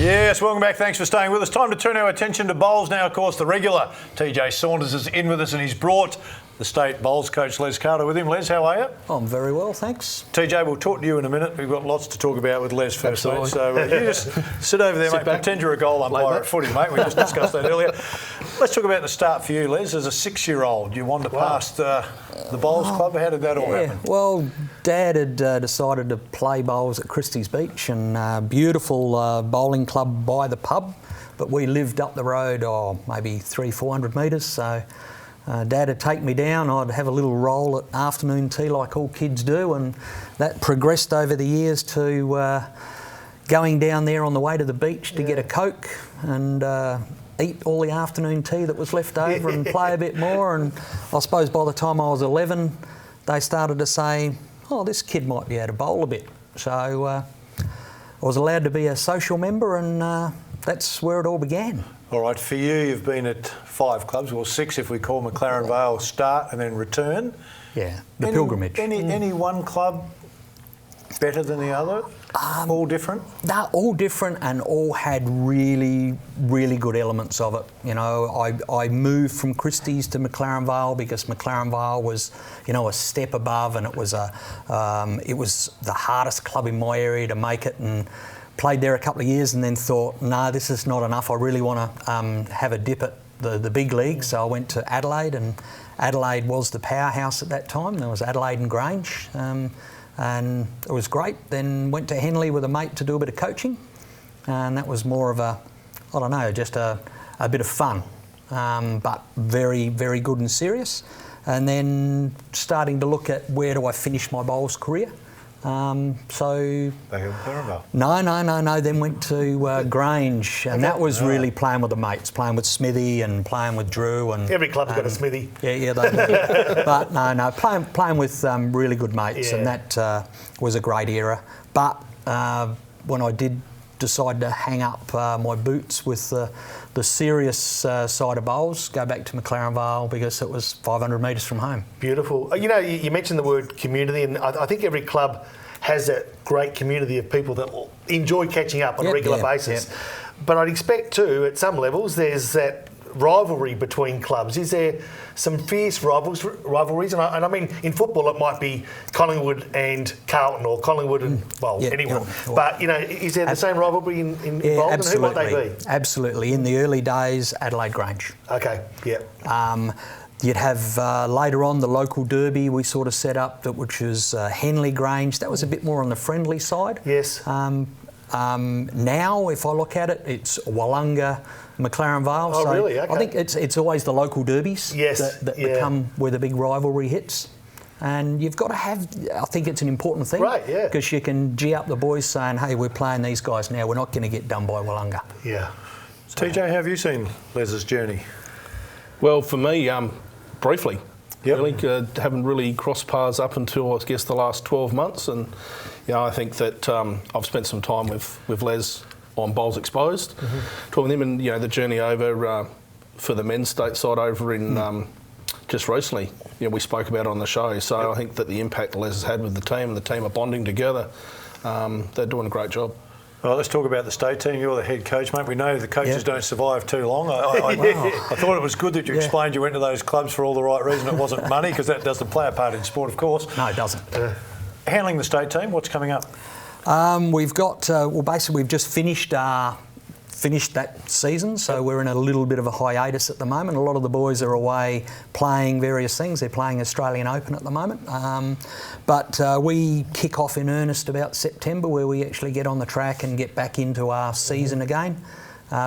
Yes, welcome back. Thanks for staying with us. Time to turn our attention to bowls now. Of course, the regular TJ Saunders is in with us and he's brought the state bowls coach Les Carter with him. Les, how are you? I'm very well, thanks. TJ, we'll talk to you in a minute. We've got lots to talk about with Les first, mate. So you just sit over there, mate. Pretend you're a goal umpire at footy, mate. We just discussed that earlier. Let's talk about the start for you, Les. As a 6-year-old, you wandered past the bowls club. How did that all happen? Well, Dad had decided to play bowls at Christie's Beach, and beautiful bowling club by the pub. But we lived up the road, maybe 300-400 metres. So Dad would take me down. I'd have a little roll at afternoon tea like all kids do, and that progressed over the years to going down there on the way to the beach to get a Coke and eat all the afternoon tea that was left over and play a bit more. And I suppose by the time I was 11, they started to say, oh, this kid might be able to bowl a bit. So I was allowed to be a social member, and that's where it all began. All right, for you, you've been at 5 clubs, well 6 if we call McLaren Vale start and then return. Yeah, the pilgrimage. Any one club better than the other? All different? They're all different and all had really, really good elements of it. You know, I moved from Christie's to McLaren Vale because McLaren Vale was, you know, a step above, and it was the hardest club in my area to make it, and played there a couple of years and then thought, no, this is not enough. I really want to have a dip at the big league. So I went to Adelaide, and Adelaide was the powerhouse at that time. There was Adelaide and Grange. And it was great. Then went to Henley with a mate to do a bit of coaching, and that was more of just a bit of fun, but very, very good and serious. And then starting to look at where do I finish my bowls career. No. Then went to Grange, and that was really playing with the mates, playing with Smithy and playing with Drew. And every club's got a Smithy. Yeah, they do. But playing with really good mates, and that was a great era. But when I did decide to hang up my boots with the serious side of bowls, go back to McLaren Vale because it was 500 metres from home. Beautiful. You know, you mentioned the word community, and I think every club has that great community of people that enjoy catching up on a regular basis. Yep. But I'd expect too, at some levels, there's that rivalry between clubs. Is there some fierce rivalries? And I mean, in football, it might be Collingwood and Carlton, or Collingwood and, anyone. Yeah. But, you know, is there the same rivalry involved? Absolutely. And who might they be? Absolutely. In the early days, Adelaide Grange. Okay, yeah. You'd have later on the local derby we sort of set up, which was Henley Grange. That was a bit more on the friendly side. Yes. Now, if I look at it, it's Wollonga, McLaren Vale. Oh, so really? Okay. I think it's always the local derbies that become where the big rivalry hits. And you've got to have, I think it's an important thing. Right, yeah. Because you can gee up the boys saying, hey, we're playing these guys now. We're not going to get done by Wollonga. Yeah. So, TJ, how have you seen Les's journey? Well, for me, briefly. Yep. Really, haven't really crossed paths up until, I guess, the last 12 months. And, you know, I think that I've spent some time with Les on Bowls Exposed, talking to him, and, you know, the journey over for the men's state side over in just recently, you know, we spoke about it on the show. So I think that the impact Les has had with the team, and the team are bonding together, they're doing a great job. Well, let's talk about the state team. You're the head coach, mate. We know the coaches don't survive too long. I thought it was good that you explained you went to those clubs for all the right reason. It wasn't money, because that doesn't play a part in sport, of course. No, it doesn't. Handling the state team, what's coming up? We've got, basically we've just finished that season, so we're in a little bit of a hiatus at the moment. A lot of the boys are away playing various things. They're playing Australian Open at the moment. But we kick off in earnest about September, where we actually get on the track and get back into our season again.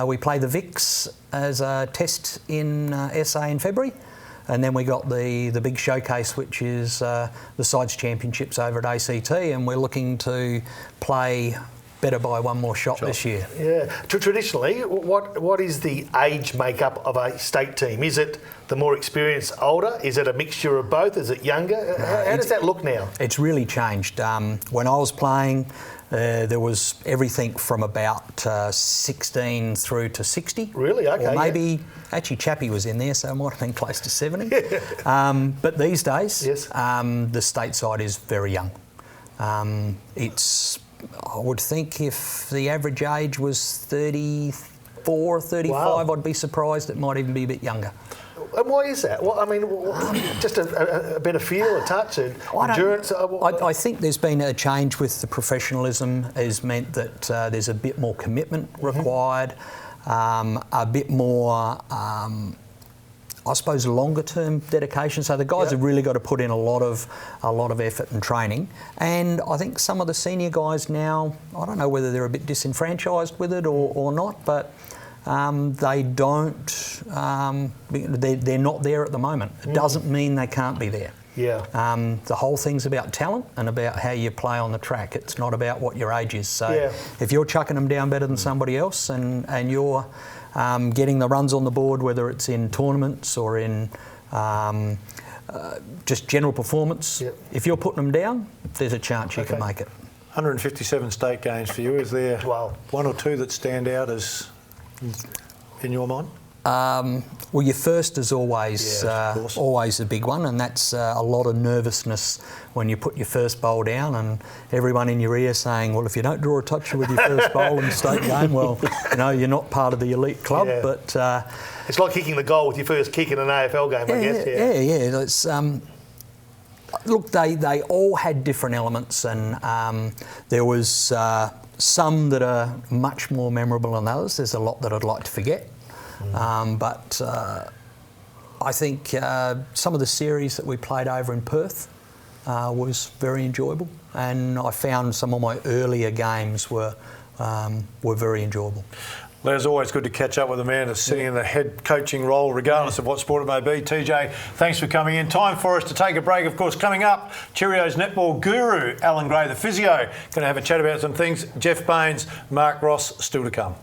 We play the Vics as a test in SA in February. And then we got the big showcase, which is the Sides Championships over at ACT, and we're looking to play better by one more shot this year. Yeah. Traditionally, what is the age makeup of a state team? Is it the more experienced older? Is it a mixture of both? Is it younger? How does that look now? It's really changed. When I was playing, there was everything from about 16 through to 60. Really? Okay. Or maybe, actually Chappie was in there, so it might have been close to 70. But these days, the state side is very young. It's I would think if the average age was 34, 35, I'd be surprised it might even be a bit younger. And why is that? Well, I mean, just a better feel, a touch, endurance? I think there's been a change with the professionalism has meant that there's a bit more commitment required, a bit more, I suppose, longer-term dedication. So the guys have really got to put in a lot of effort and training. And I think some of the senior guys now, I don't know whether they're a bit disenfranchised with it or not, but they don't. They're not there at the moment. It doesn't mean they can't be there. Yeah. The whole thing's about talent and about how you play on the track. It's not about what your age is. So if you're chucking them down better than somebody else and you're getting the runs on the board, whether it's in tournaments or in just general performance, if you're putting them down, there's a chance you can make it. 157 state games for you. Is there one or two that stand out as in your mind? Well, your first is always always a big one, and that's a lot of nervousness when you put your first bowl down and everyone in your ear saying, well, if you don't draw a toucher with your first bowl in the state game, well, you're not part of the elite club. But it's like kicking the goal with your first kick in an AFL game, I guess. Yeah. It's, look, they all had different elements, and there was some that are much more memorable than others. There's a lot that I'd like to forget. But I think some of the series that we played over in Perth was very enjoyable, and I found some of my earlier games were very enjoyable. Les, always good to catch up with a man that's sitting in the head coaching role, regardless of what sport it may be. TJ, thanks for coming in. Time for us to take a break. Of course, coming up, Cheerios netball guru, Alan Gray, the physio, going to have a chat about some things. Jeff Baines, Mark Ross, still to come.